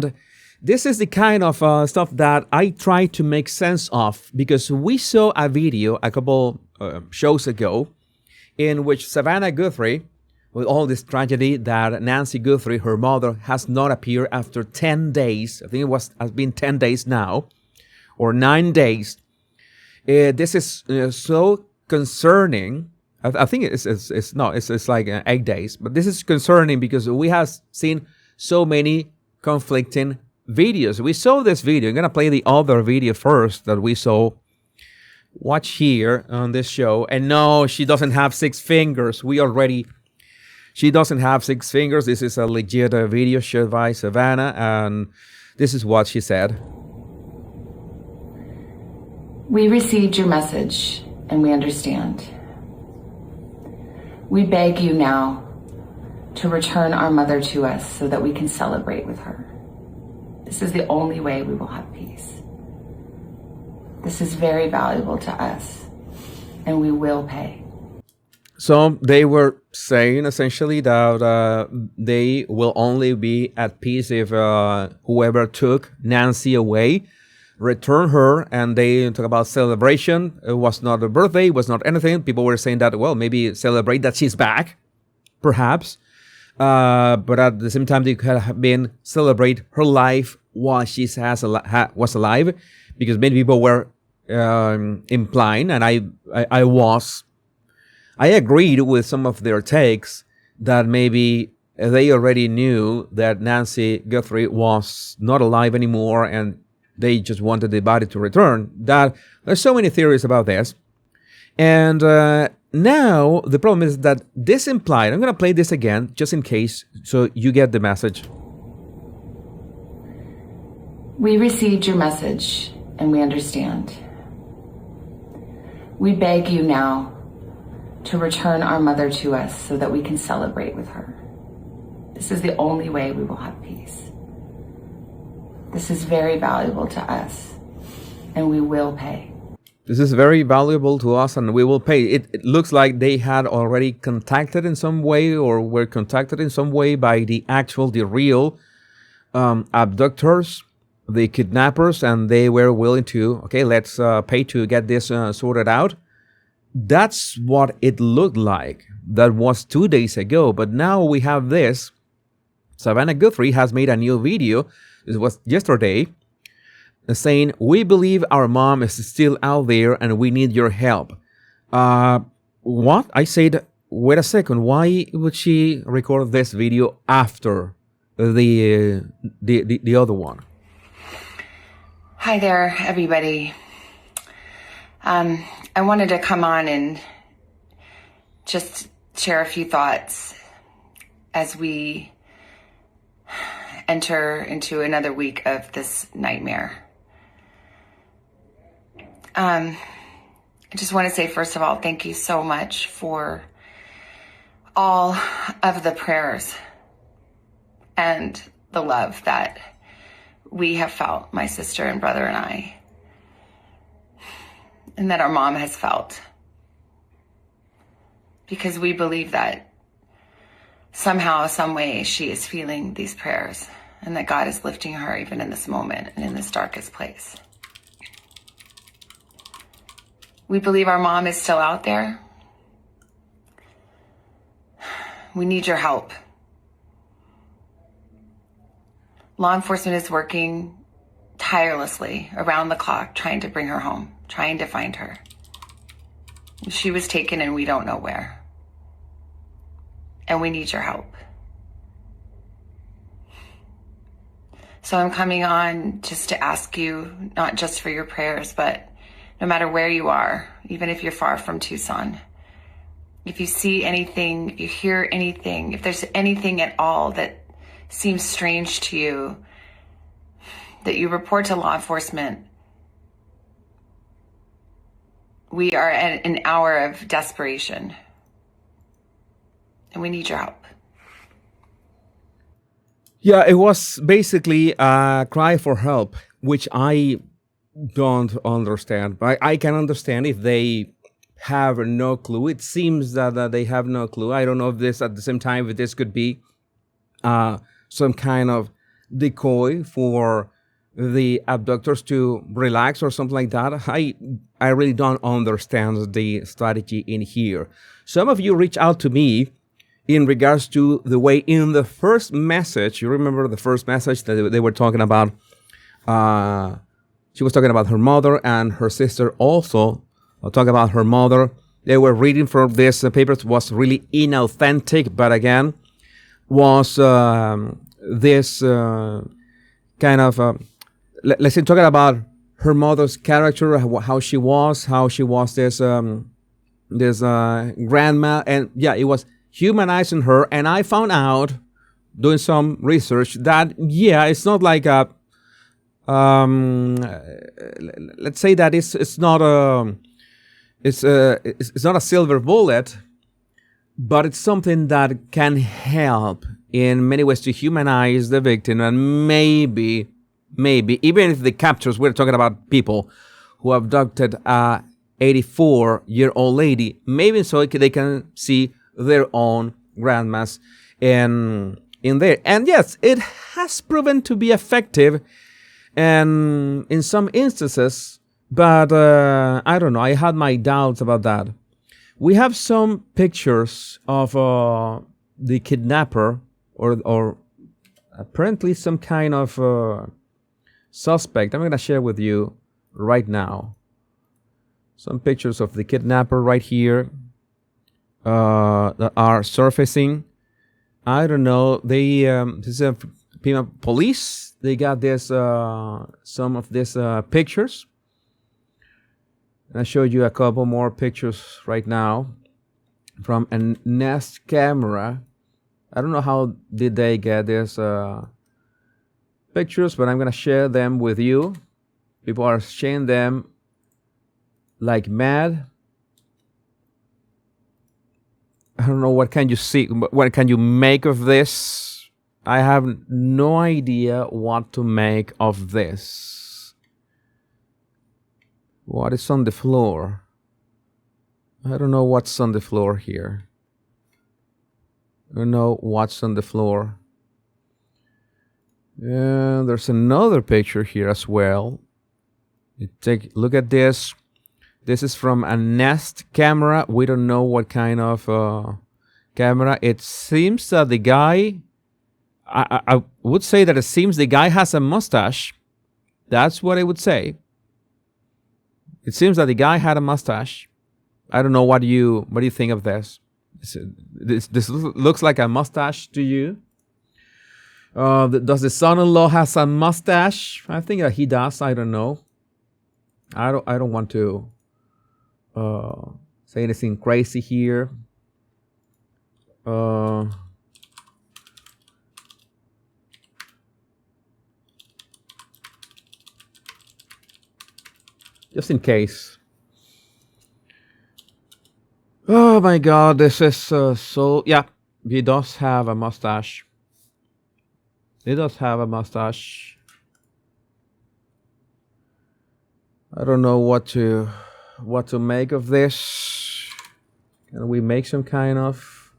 And this is the kind of stuff that I try to make sense of, because we saw a video a couple shows ago in which Savannah Guthrie, with all this tragedy that Nancy Guthrie, her mother, has not appeared after 10 days. I think has been 10 days now, or 9 days. This is so concerning. I think it's like 8 days, but this is concerning because we have seen so many conflicting videos. We saw this video. I'm gonna play the other video first that we saw. Watch here on this show. And no, she doesn't have 6 fingers. She doesn't have 6 fingers. This is a legit video shared by Savannah, and this is what she said. We received your message, and we understand. We beg you now to return our mother to us so that we can celebrate with her. This is the only way we will have peace. This is very valuable to us, and we will pay. So they were saying essentially that they will only be at peace if whoever took Nancy away return her, and they talk about celebration. It was not a birthday, it was not anything. People were saying that, well, maybe celebrate that she's back, perhaps. But at the same time, they could have been celebrate her life while she was alive, because many people were implying, and I agreed with some of their takes that maybe they already knew that Nancy Guthrie was not alive anymore, and they just wanted the body to return. That there's so many theories about this, and now the problem is that this implied. I'm going to play this again just in case, so you get the message. We received your message, and we understand. We beg you now to return our mother to us so that we can celebrate with her. This is the only way we will have peace. This is very valuable to us, and we will pay. This is very valuable to us, and we will pay. It looks like they had already contacted in some way, or were contacted in some way by the real abductors, the kidnappers, and they were willing to, okay, let's pay to get this sorted out. That's what it looked like. That was 2 days ago, but now we have this. Savannah Guthrie has made a new video. This was yesterday, saying, we believe our mom is still out there and we need your help. What? I said, wait a second, why would she record this video after the other one? Hi there, everybody. I wanted to come on and just share a few thoughts as we enter into another week of this nightmare. I just want to say, first of all, thank you so much for all of the prayers and the love that we have felt, my sister and brother and I, and that our mom has felt. Because we believe that somehow, some way, she is feeling these prayers, and that God is lifting her even in this moment and in this darkest place. We believe our mom is still out there. We need your help. Law enforcement is working tirelessly around the clock trying to bring her home, trying to find her. She was taken and we don't know where. And we need your help. So I'm coming on just to ask you, not just for your prayers, but no matter where you are, even if you're far from Tucson, if you see anything, if you hear anything, if there's anything at all that seems strange to you, that you report to law enforcement. We are at an hour of desperation, and we need your help. Yeah, it was basically a cry for help, which I don't understand. But I can understand if they have no clue. It seems that they have no clue. I don't know if this, at the same time, if this could be some kind of decoy for the abductors to relax or something like that. I really don't understand the strategy in here. Some of you reach out to me in regards to the way in the first message, you remember the first message that they were talking about, she was talking about her mother, and her sister also talk about her mother. They were reading from this paper. It was really inauthentic, but again, was this kind of, let's say, talking about her mother's character, how she was this grandma, and yeah, it was humanizing her. And I found out doing some research that yeah, it's not like a let's say that it's not a silver bullet, but it's something that can help in many ways to humanize the victim, and maybe even if the captures, we're talking about people who abducted a 84-year-old lady, maybe so they can see their own grandmas in there. And yes, it has proven to be effective and in some instances, but I don't know, I had my doubts about that. We have some pictures of the kidnapper or apparently some kind of suspect. I'm going to share with you right now some pictures of the kidnapper right here that are surfacing. I don't know. They this is a Pima police. They got this some of these pictures. I showed you a couple more pictures right now from a Nest camera. I don't know how did they get this pictures, but I'm gonna share them with you. People are sharing them like mad. I don't know, what can you see? What can you make of this? I have no idea what to make of this. What is on the floor? I don't know what's on the floor here. I don't know what's on the floor. Yeah, there's another picture here as well. You take look at this. This is from a Nest camera. We don't know what kind of camera. It seems that the guy, I would say that it seems the guy has a mustache. That's what I would say. It seems that the guy had a mustache. I don't know what do you think of this. This looks like a mustache to you. Does the son-in-law has a mustache? I think he does. I don't know. I don't want to say anything crazy here. Just in case. Oh my God, this is so. Yeah, he does have a mustache. He does have a mustache. I don't know what to make of this. Can we make some kind of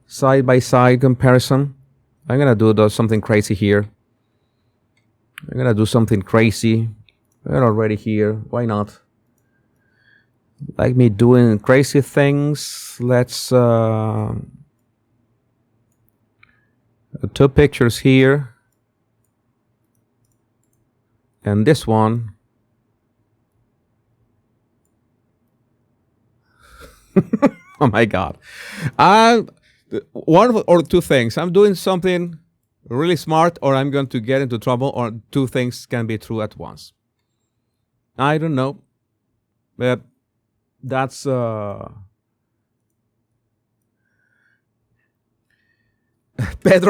side-by-side comparison? I'm gonna do something crazy here. I'm gonna do something crazy. We're already here. Why not? Like me doing crazy things. Let's two pictures here. And this one. Oh my God. One or two things. I'm doing something really smart, or I'm going to get into trouble, or two things can be true at once. I don't know. But that's Pedro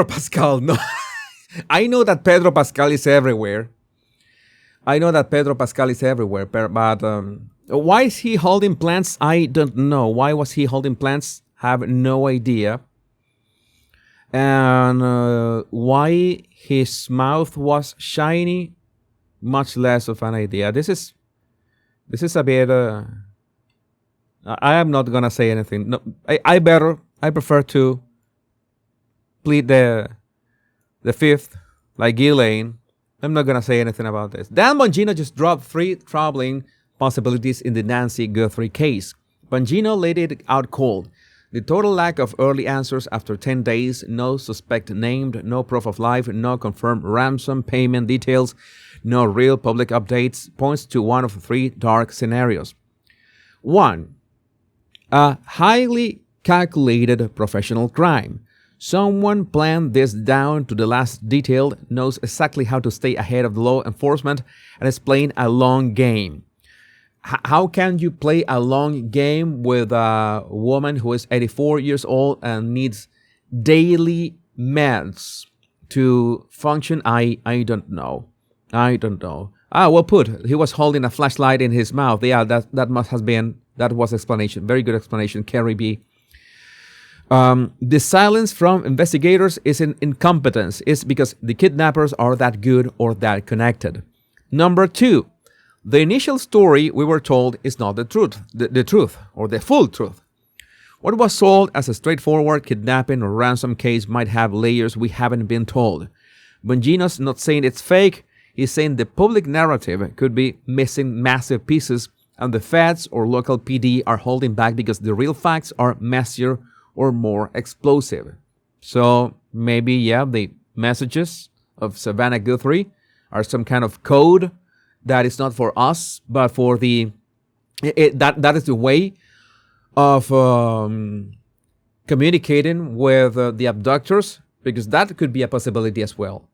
Pascal. No. I know that Pedro Pascal is everywhere. But why is he holding plants? I don't know. Why was he holding plants? Have no idea. And why his mouth was shiny? Much less of an idea. This is a bit. I am not gonna say anything. No, I prefer to plead the fifth like Ghislaine. I'm not going to say anything about this. Dan Bongino just dropped 3 troubling possibilities in the Nancy Guthrie case. Bongino laid it out cold. The total lack of early answers after 10 days, no suspect named, no proof of life, no confirmed ransom payment details, no real public updates, points to one of 3 dark scenarios. 1. A highly calculated professional crime. Someone planned this down to the last detail, knows exactly how to stay ahead of the law enforcement, and is playing a long game. How can you play a long game with a woman who is 84 years old and needs daily meds to function? I don't know. I don't know. Well put. He was holding a flashlight in his mouth. Yeah, that was explanation. Very good explanation, Carrie B. The silence from investigators is an incompetence. It's because the kidnappers are that good or that connected. Number 2, the initial story we were told is not the truth, the truth or the full truth. What was sold as a straightforward kidnapping or ransom case might have layers we haven't been told. Bongino's not saying it's fake. He's saying the public narrative could be missing massive pieces, and the feds or local PD are holding back because the real facts are messier or more explosive. So maybe, yeah, the messages of Savannah Guthrie are some kind of code that is not for us, but for that is the way of communicating with the abductors, because that could be a possibility as well.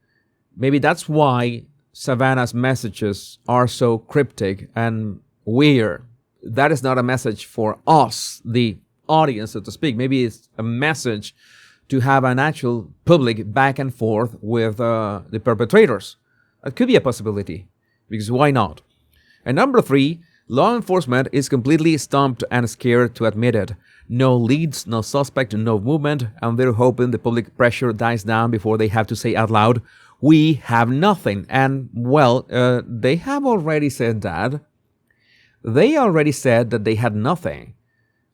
Maybe that's why Savannah's messages are so cryptic and weird. That is not a message for us, the audience, so to speak. Maybe it's a message to have an actual public back and forth with the perpetrators. It could be a possibility, because why not? And number 3, law enforcement is completely stumped and scared to admit it. No leads, no suspect, no movement, and they're hoping the public pressure dies down before they have to say out loud, we have nothing. And, well, they have already said that. They already said that they had nothing.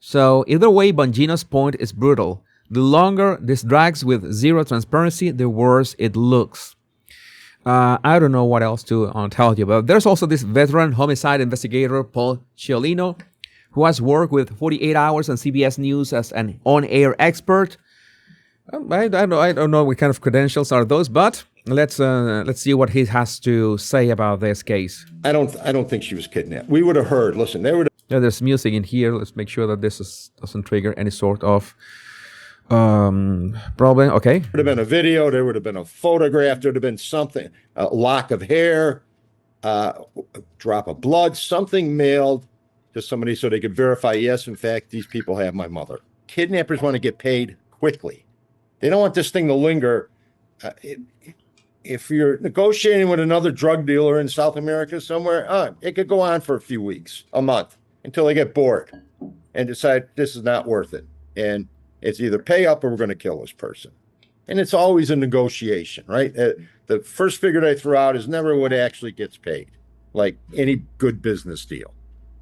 So either way, Bongino's point is brutal. The longer this drags with zero transparency, the worse it looks. I don't know what else to tell you, but there's also this veteran homicide investigator, Paul Ciolino, who has worked with 48 Hours on CBS News as an on-air expert. I don't know what kind of credentials are those, but let's see what he has to say about this case. I don't think she was kidnapped. We would have heard. Listen, they would. Yeah, there's music in here. Let's make sure that this doesn't trigger any sort of problem. Okay. There would have been a video. There would have been a photograph. There would have been something, a lock of hair, a drop of blood, something mailed to somebody so they could verify, yes, in fact, these people have my mother. Kidnappers want to get paid quickly. They don't want this thing to linger. If you're negotiating with another drug dealer in South America somewhere, it could go on for a few weeks, a month, until they get bored and decide this is not worth it. And it's either pay up or we're going to kill this person. And it's always a negotiation, right? The first figure they throw out is never what actually gets paid, like any good business deal.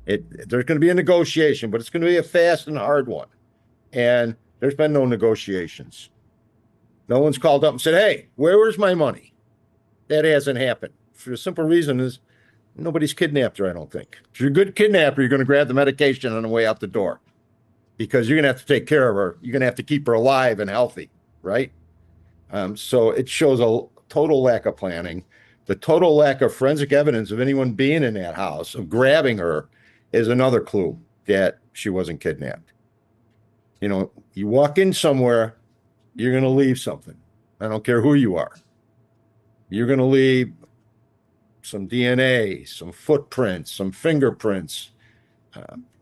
There's going to be a negotiation, but it's going to be a fast and hard one. And there's been no negotiations. No one's called up and said, hey, where's my money? That hasn't happened. For the simple reason is nobody's kidnapped her, I don't think. If you're a good kidnapper, you're going to grab the medication on the way out the door because you're going to have to take care of her. You're going to have to keep her alive and healthy, right? So it shows a total lack of planning. The total lack of forensic evidence of anyone being in that house, of grabbing her, is another clue that she wasn't kidnapped. You know, you walk in somewhere, you're going to leave something. I don't care who you are. You're going to leave some DNA, some footprints, some fingerprints,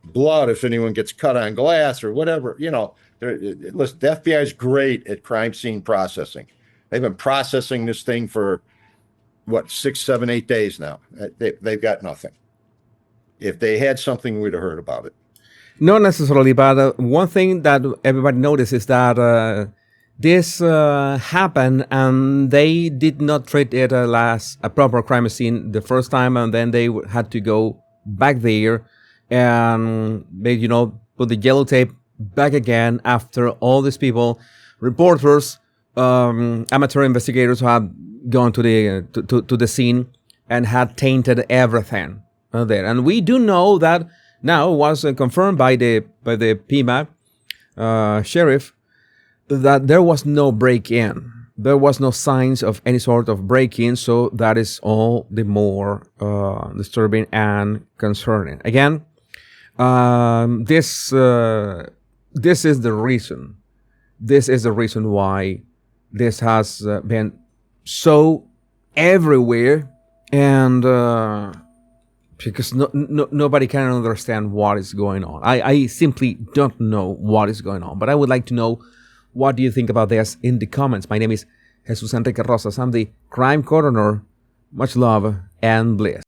blood if anyone gets cut on glass or whatever. You know, listen, the FBI is great at crime scene processing. They've been processing this thing for, 6, 7, 8 days now. They've got nothing. If they had something, we'd have heard about it. Not necessarily, but one thing that everybody noticed is that this happened and they did not treat it as a proper crime scene the first time, and then they had to go back there and they, put the yellow tape back again after all these people, reporters, amateur investigators who have gone to the scene and had tainted everything there. And we do know that now was confirmed by the Pima sheriff that there was no break-in. There was no signs of any sort of break-in, so that is all the more disturbing and concerning. Again, this is the reason. This is the reason why this has been so everywhere, and because nobody can understand what is going on. I simply don't know what is going on, but I would like to know, what do you think about this in the comments? My name is Jesus Enrique Rosas. I'm the crime coroner. Much love and bliss.